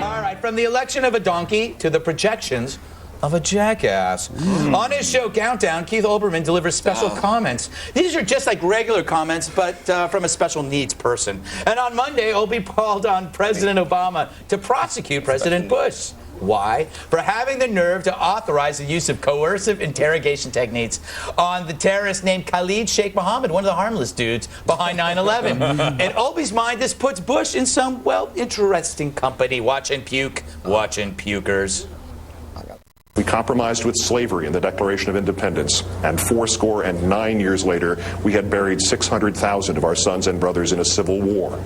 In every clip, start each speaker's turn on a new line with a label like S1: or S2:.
S1: All right, from the election of a donkey to the projections of a jackass. On his show Countdown, Keith Olbermann delivers special comments. These are just like regular comments, but from a special needs person. And on Monday, Obie called on President Obama to prosecute President Bush. Why? For having the nerve to authorize the use of coercive interrogation techniques on the terrorist named Khalid Sheikh Mohammed, one of the harmless dudes behind 9/11. In Obie's mind, this puts Bush in some, well, interesting company. Watch and puke. Watching pukers.
S2: We compromised with slavery in the Declaration of Independence, and 99 years later, we had buried 600,000 of our sons and brothers in a civil war.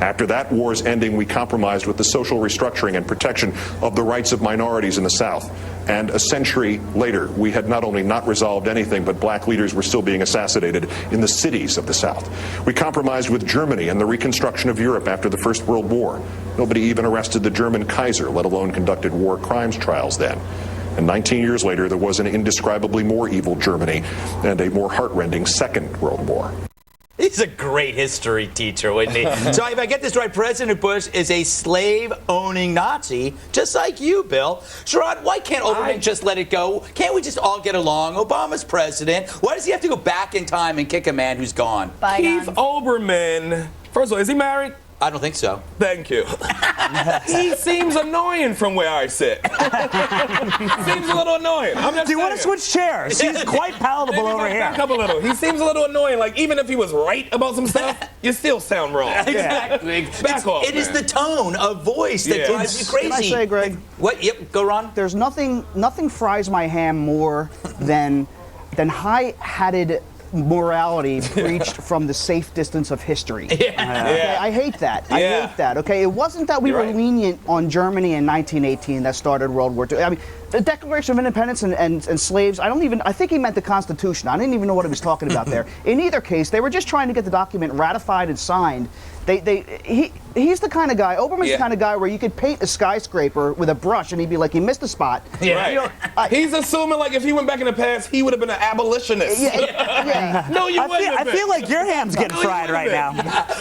S2: After that war's ending, we compromised with the social restructuring and protection of the rights of minorities in the South. And a century later, we had not only not resolved anything, but black leaders were still being assassinated in the cities of the South. We compromised with Germany and the reconstruction of Europe after the First World War. Nobody even arrested the German Kaiser, let alone conducted war crimes trials then. And 19 years later, there was an indescribably more evil Germany and a more heartrending Second World War.
S1: He's a great history teacher, wouldn't he? So if I get this right, President Bush is a slave-owning Nazi, just like you, Bill. Sherrod, why can't Olbermann just let it go? Can't we just all get along? Obama's president. Why does he have to go back in time and kick a man who's gone?
S3: Keith Olbermann, first of all, is he married?
S1: I don't think so.
S3: Thank you. He seems annoying from where I sit. Seems a little annoying. I'm just
S4: Do you want to switch chairs? He's quite palatable over here.
S3: Back up a little. He seems a little annoying. Like, even if he was right about some stuff, you still sound wrong.
S1: Exactly.
S3: Back off,
S1: It is the tone of voice that drives you crazy.
S5: Can I say, Greg?
S1: What? Yep, go Ron.
S5: There's nothing fries my ham more than high-hatted morality preached from the safe distance of history. Okay, I hate that. I hate that. Okay, it wasn't that we were lenient on Germany in 1918 that started World War II. I mean, the Declaration of Independence and slaves. I think he meant the Constitution. I didn't even know what he was talking about there. In either case, they were just trying to get the document ratified and signed. He's the kind of guy, Olbermann's the kind of guy where you could paint a skyscraper with a brush and he'd be like, he missed a spot.
S3: Yeah.
S5: You know,
S3: he's assuming like if he went back in the past, he would have been an abolitionist. No, you wouldn't have
S4: I
S3: been.
S4: feel like your ham's getting fried right now.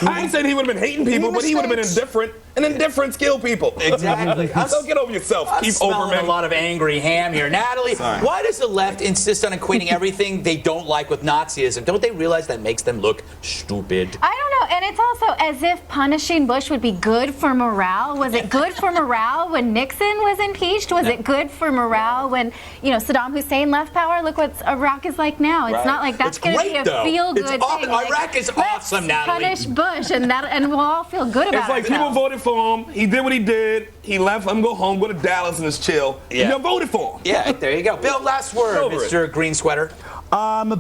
S3: I ain't saying he would have been hating people, but he would have been indifferent, and indifference kill people.
S1: Exactly.
S3: So get over yourself,
S1: I'm
S3: Keith
S1: smelling
S3: Olbermann.
S1: a lot of angry ham here. Natalie, why does the left insist on equating everything they don't like with Nazism? Don't they realize that makes them look stupid?
S6: I don't know, and it's also as if punishing Bush would be good for morale. Was it good for morale when Nixon was impeached? Was it good for morale when, Saddam Hussein left power? Look what Iraq is like now. It's not like that's going to be a feel-good thing.
S1: Iraq is awesome, Natalie.
S6: Punish Bush, and we'll all feel good about it.
S3: It's like people voted for him. He did what he did. He left. Let him go home, go to Dallas, and just chill. Yeah. You voted for him.
S1: Yeah, there you go. Bill, last word, Mr. Green Sweater.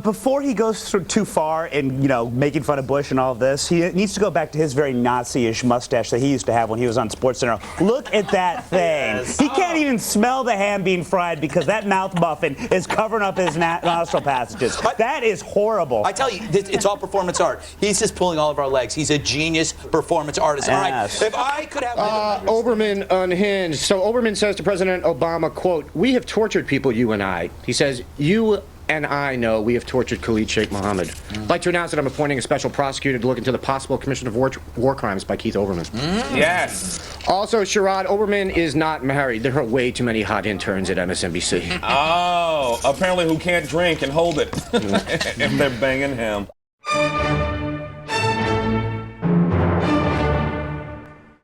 S4: Before he goes too far in, making fun of Bush and all of this, he needs to go back to his very Nazi-ish mustache that he used to have when he was on SportsCenter. Look at that thing. He can't even smell the ham being fried because that mouth muffin is covering up his nostril passages. That is horrible.
S1: I tell you, it's all performance art. He's just pulling all of our legs. He's a genius performance artist. All right, if I could have...
S7: Olbermann unhinged. So Olbermann says to President Obama, quote, "We have tortured people, you and I." He says, "You and I know we have tortured Khalid Sheikh Mohammed." I'd like to announce that I'm appointing a special prosecutor to look into the possible commission of war crimes by Keith Olbermann.
S3: Yes.
S7: Also, Sherrod, Olbermann is not married. There are way too many hot interns at MSNBC.
S3: Oh, apparently who can't drink and hold it if they're banging him.